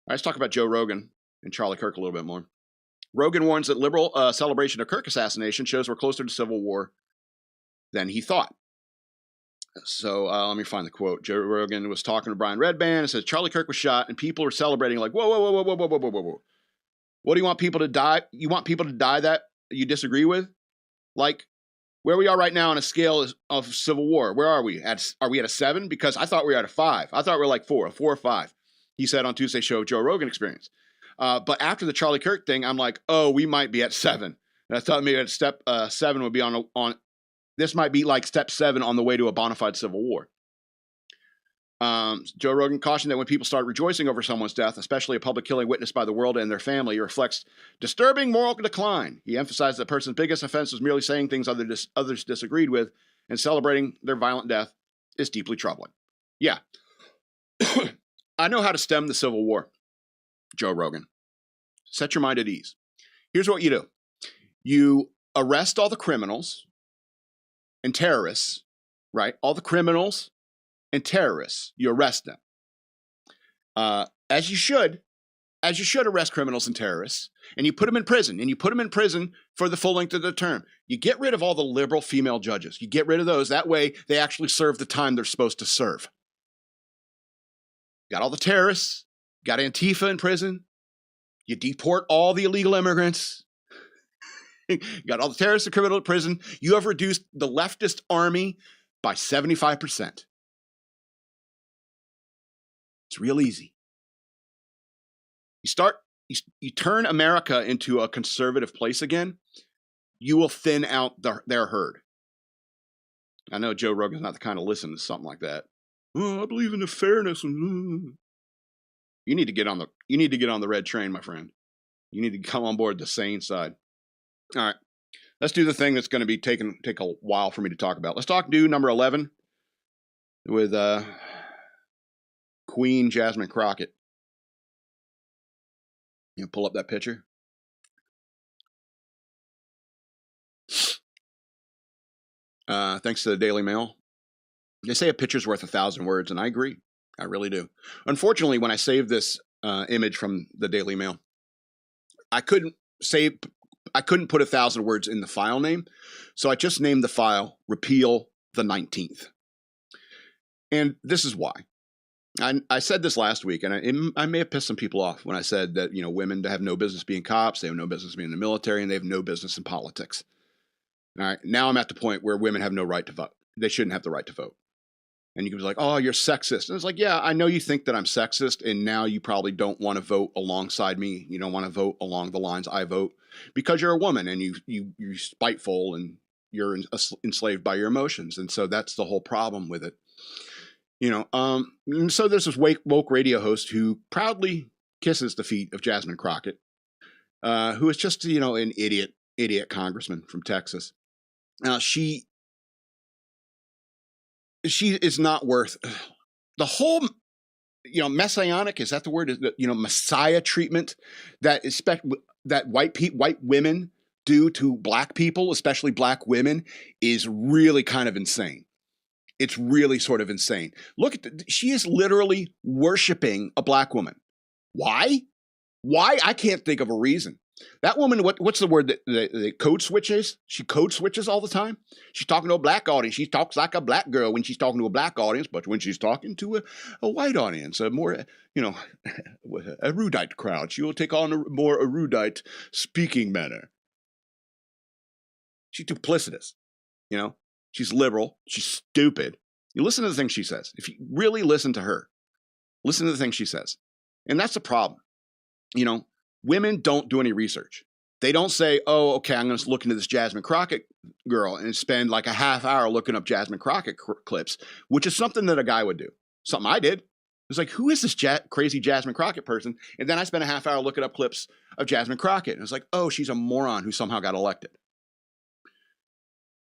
right, let's talk about Joe Rogan and Charlie Kirk a little bit more. Rogan warns that liberal celebration of Kirk assassination shows we're closer to civil war than he thought. So let me find the quote. Joe Rogan was talking to Brian Redband and says Charlie Kirk was shot and people were celebrating like, whoa, whoa, whoa, whoa, whoa, whoa, whoa, whoa, whoa. What do you want people to die? You want people to die that you disagree with? Like where we are right now on a scale of civil war. Where are we? Are we at a 7? Because I thought we were at a 5. I thought we were like 4 or 5. He said on Tuesday's show, Joe Rogan Experience. But after the Charlie Kirk thing, I'm like, oh, we might be at 7. And I thought maybe at step 7 would be on this might be like step 7 on the way to a bona fide civil war. Joe Rogan cautioned that when people start rejoicing over someone's death, especially a public killing witnessed by the world and their family, it reflects disturbing moral decline. He emphasized that the person's biggest offense was merely saying things others disagreed with, and celebrating their violent death is deeply troubling. Yeah. I know how to stem the civil war, Joe Rogan. Set your mind at ease. Here's what you do. You arrest all the criminals and terrorists, right? All the criminals and terrorists, you arrest them. As you should arrest criminals and terrorists, and you put them in prison, and you put them in prison for the full length of the term. You get rid of all the liberal female judges. You get rid of those. That way, they actually serve the time they're supposed to serve. Got all the terrorists, got Antifa in prison. You deport all the illegal immigrants. You got all the terrorists and criminals in prison. You have reduced the leftist army by 75%. It's real easy. You turn America into a conservative place again, you will thin out their herd. I know Joe Rogan's not the kind to listen to something like that. Oh, I believe in the fairness. You need to get on the red train, my friend. You need to come on board the sane side. All right. Let's do the thing that's going to take a while for me to talk about. Let's do number 11 with Queen Jasmine Crockett. You pull up that picture. Thanks to the Daily Mail. They say a picture's worth 1,000 words, and I agree. I really do. Unfortunately, when I saved this image from the Daily Mail, I couldn't put 1,000 words in the file name, so I just named the file Repeal the 19th. And this is why. I said this last week, and I may have pissed some people off when I said that, women have no business being cops, they have no business being in the military, and they have no business in politics. All right, now I'm at the point where women have no right to vote. They shouldn't have the right to vote. And you can be like, oh, you're sexist. And it's like, yeah, I know you think that I'm sexist, and now you probably don't want to vote alongside me. You don't want to vote along the lines I vote because you're a woman, and you're spiteful, and you're enslaved by your emotions. And so that's the whole problem with it. So there's this woke radio host who proudly kisses the feet of Jasmine Crockett, who is just, an idiot congressman from Texas. She is not worth the whole, messianic, is that the word? Messiah treatment that white women do to black people, especially black women, is really kind of insane. It's really sort of insane. Look she is literally worshiping a black woman. Why? I can't think of a reason. That woman, what's the word that code switches? She code switches all the time. She's talking to a black audience. She talks like a black girl when she's talking to a black audience, but when she's talking to a white audience, a more, erudite crowd, she will take on a more erudite speaking manner. She's duplicitous, She's liberal. She's stupid. You listen to the things she says. If you really listen to her, listen to the things she says. And that's the problem. Women don't do any research. They don't say, oh, okay, I'm going to look into this Jasmine Crockett girl and spend like a half hour looking up Jasmine Crockett clips, which is something that a guy would do. Something I did. It's like, who is this crazy Jasmine Crockett person? And then I spent a half hour looking up clips of Jasmine Crockett. And it's like, oh, she's a moron who somehow got elected.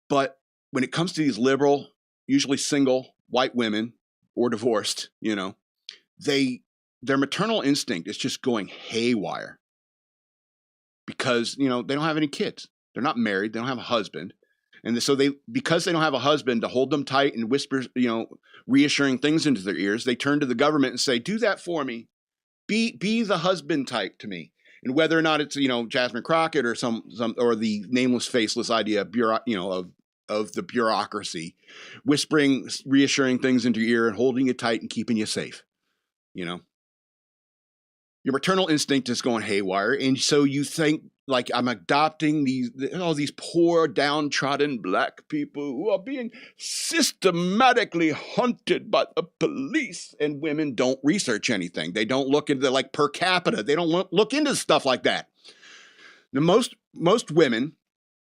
But when it comes to these liberal, usually single white women or divorced, their maternal instinct is just going haywire because, they don't have any kids. They're not married. They don't have a husband. And so because they don't have a husband to hold them tight and whisper, reassuring things into their ears, they turn to the government and say, do that for me. Be the husband type to me. And whether or not it's, Jasmine Crockett or some or the nameless, faceless idea of the bureaucracy, whispering, reassuring things into your ear and holding you tight and keeping you safe. Your maternal instinct is going haywire. And so you think, like, I'm adopting these poor downtrodden black people who are being systematically hunted by the police, and women don't research anything. They don't look into per capita. They don't look into stuff like that. Now, most women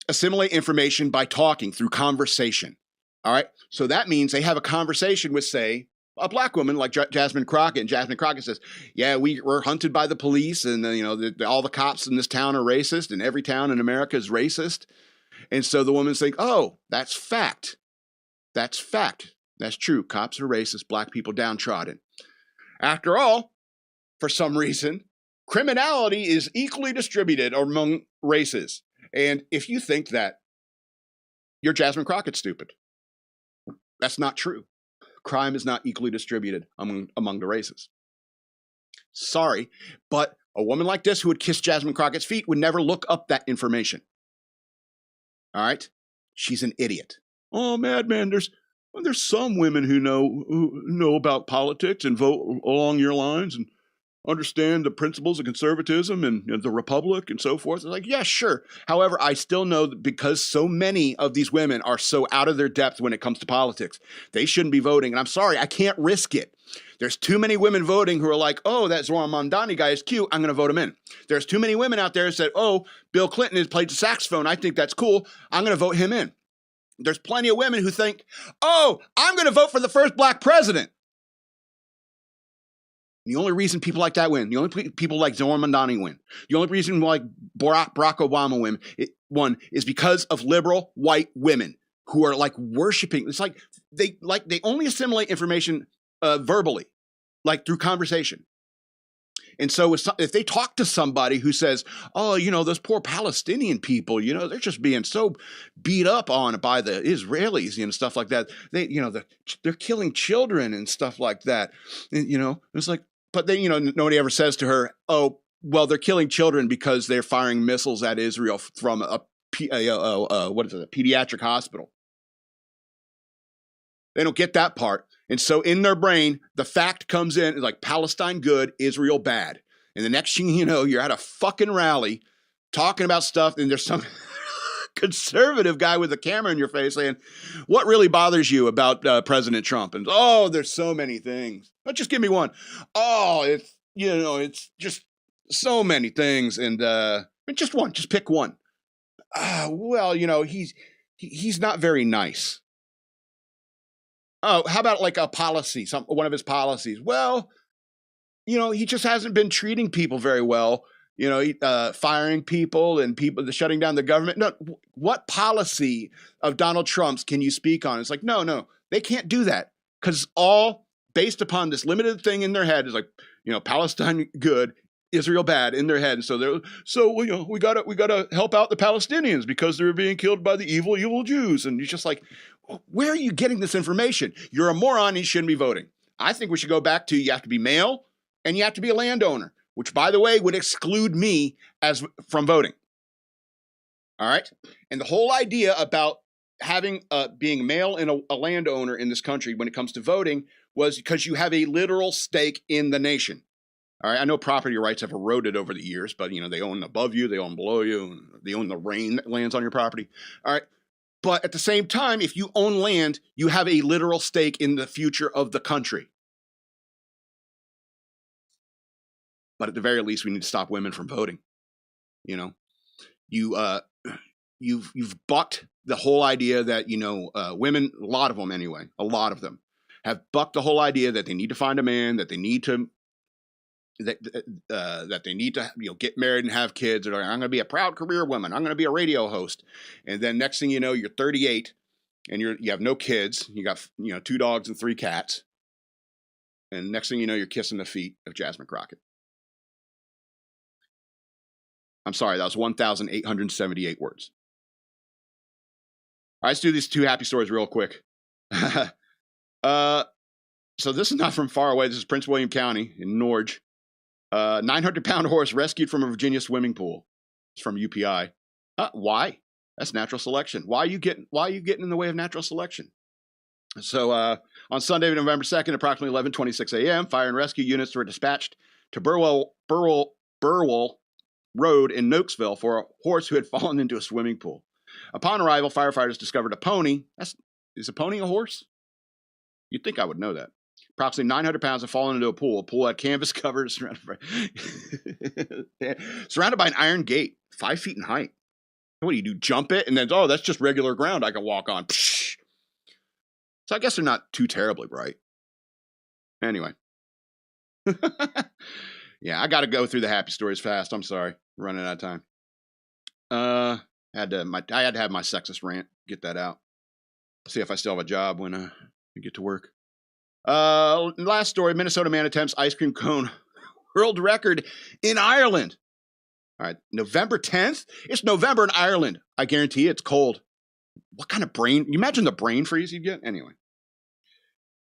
assimilate information by talking through conversation. All right. So that means they have a conversation with, say, a black woman like Jasmine Crockett. And Jasmine Crockett says, yeah, we're hunted by the police, and all the cops in this town are racist, and every town in America is racist. And so the woman's think, oh, that's fact. That's fact. That's true. Cops are racist. Black people downtrodden. After all, for some reason, criminality is equally distributed among races. And if you think that, you're Jasmine Crockett stupid. That's not true. Crime is not equally distributed among the races. Sorry, but a woman like this who would kiss Jasmine Crockett's feet would never look up that information. All right? She's an idiot. Oh, madman, there's some women who know about politics and vote along your lines. And understand the principles of conservatism and the republic and so forth. It's like, yeah, sure. However, I still know that because so many of these women are so out of their depth when it comes to politics, they shouldn't be voting. And I'm sorry, I can't risk it. There's too many women voting who are like, oh, that Zoran Mondani guy is cute, I'm going to vote him in. There's too many women out there who said, oh, Bill Clinton has played the saxophone, I think that's cool, I'm going to vote him in. There's plenty of women who think, oh, I'm going to vote for the first black president. The only reason people like that win, the only people like Zoran Mondani win, the only reason like Barack Obama won is because of liberal white women who are like worshiping. It's like they only assimilate information verbally, like through conversation. And so if they talk to somebody who says, oh, you know, those poor Palestinian people, you know, they're just being so beat up on by the Israelis, you know, stuff like that. They, you know, they're killing children and stuff like that. And, you know, it's like, but then, you know, nobody ever says to her, oh, well, they're killing children because they're firing missiles at Israel from a pediatric hospital. They don't get that part. And so in their brain, the fact comes in, like Palestine good, Israel bad. And the next thing you know, you're at a fucking rally talking about stuff, and there's some conservative guy with a camera in your face saying, what really bothers you about President Trump? And, oh, there's so many things. But just give me one. Oh, it's, you know, it's just so many things. And just one, just pick one. Well, you know, he's not very nice. Oh, how about like a policy, one of his policies? Well, you know, he just hasn't been treating people very well. You know, firing people and shutting down the government. No, what policy of Donald Trump's can you speak on? It's like, no, they can't do that because all based upon this limited thing in their head is like, you know, Palestine good, Israel bad in their head. And so you know, we gotta help out the Palestinians because they're being killed by the evil Jews. And you're just like, where are you getting this information? You're a moron and you shouldn't be voting. I think we should go back to you have to be male and you have to be a landowner, which, by the way, would exclude me from voting. All right? And the whole idea about having being male and a landowner in this country when it comes to voting was because you have a literal stake in the nation. All right? I know property rights have eroded over the years, but, you know, they own above you, they own below you, they own the rain that lands on your property. All right? But at the same time, if you own land, you have a literal stake in the future of the country. But at the very least, we need to stop women from voting. You know, you've bucked the whole idea that, you know, women, a lot of them anyway, a lot of them have bucked the whole idea that they need to find a man, that they need to that they need to, you know, get married and have kids. They're like, I'm going to be a proud career woman. I'm going to be a radio host. And then next thing you know, you're 38 and you have no kids. You got, you know, 2 dogs and 3 cats. And next thing you know, you're kissing the feet of Jasmine Crockett. I'm sorry, that was 1,878 words. All right, let's do these 2 happy stories real quick. So this is not from far away. This is Prince William County in Norge. 900-pound horse rescued from a Virginia swimming pool. It's from UPI. Why? That's natural selection. Why are you getting in the way of natural selection? So on Sunday, November 2nd, approximately 11:26 a.m., fire and rescue units were dispatched to Burwell Road in Noakesville for a horse who had fallen into a swimming pool. Upon arrival, firefighters discovered a pony. Is a pony a horse? You'd think I would know that. Approximately 900 pounds had fallen into a pool. A pool had canvas covered, surrounded by an iron gate, 5 feet in height. What do you do? Jump it? And then, oh, that's just regular ground I can walk on. Psh. So I guess they're not too terribly bright. Anyway. Yeah, I got to go through the happy stories fast. I'm sorry. Running out of time. I had to have my sexist rant. Get that out. See if I still have a job when I get to work. Last story, Minnesota man attempts ice cream cone world record in Ireland. All right, November 10th? It's November in Ireland. I guarantee it's cold. What kind of brain? You imagine the brain freeze you'd get? Anyway.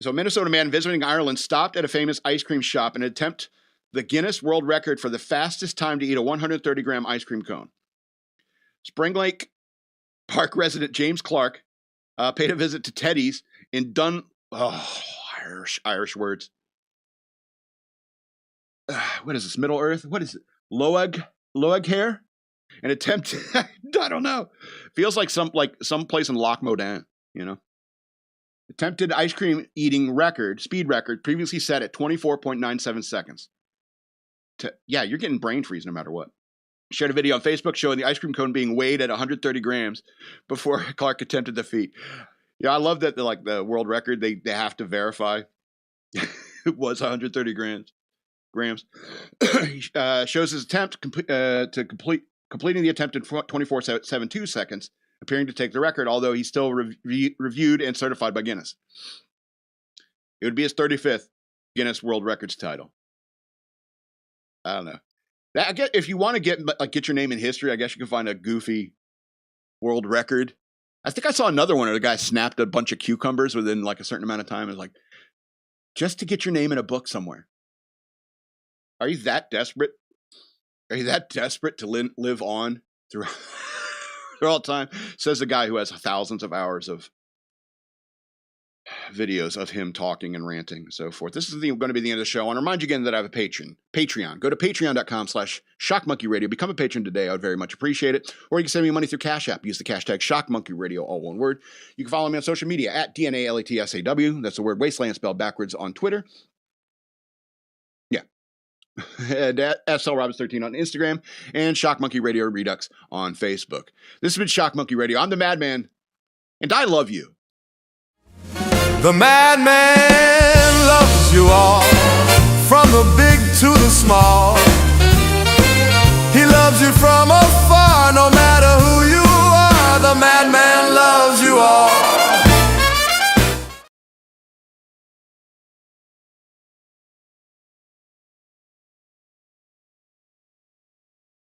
So a Minnesota man visiting Ireland stopped at a famous ice cream shop and attempt the Guinness World Record for the fastest time to eat a 130-gram ice cream cone. Spring Lake Park resident James Clark paid a visit to Teddy's in Irish words. what is this, Middle Earth? What is it? Loag hair? An attempt, I don't know. Feels like some place in Lac Modin, you know? Attempted ice cream eating speed record, previously set at 24.97 seconds. Yeah, you're getting brain freeze no matter what. Shared a video on Facebook showing the ice cream cone being weighed at 130 grams before Clark attempted the feat. Yeah, I love that the world record, they have to verify it was 130 grams. Shows his attempt completing the attempt in 24.72 seconds, appearing to take the record, although he's still reviewed and certified by Guinness. It would be his 35th Guinness World Records title. I don't know. I guess if you want to get your name in history, I guess you can find a goofy world record. I think I saw another one where the guy snapped a bunch of cucumbers within a certain amount of time. It was like, just to get your name in a book somewhere. Are you that desperate? Are you that desperate to live on through all time? Says the guy who has thousands of hours of videos of him talking and ranting and so forth. This is going to be the end of the show. I want to remind you again that I have a Patreon. Go to patreon.com/shockmonkeyradio. Become a patron today. I would very much appreciate it. Or you can send me money through Cash App. Use the hashtag shockmonkeyradio, all one word. You can follow me on social media at DNALATSAW. That's the word wasteland spelled backwards on Twitter. Yeah. And at SLRobbins13 on Instagram. And Shock Monkey Radio Redux on Facebook. This has been Shock Monkey Radio. I'm the Madman. And I love you. The madman loves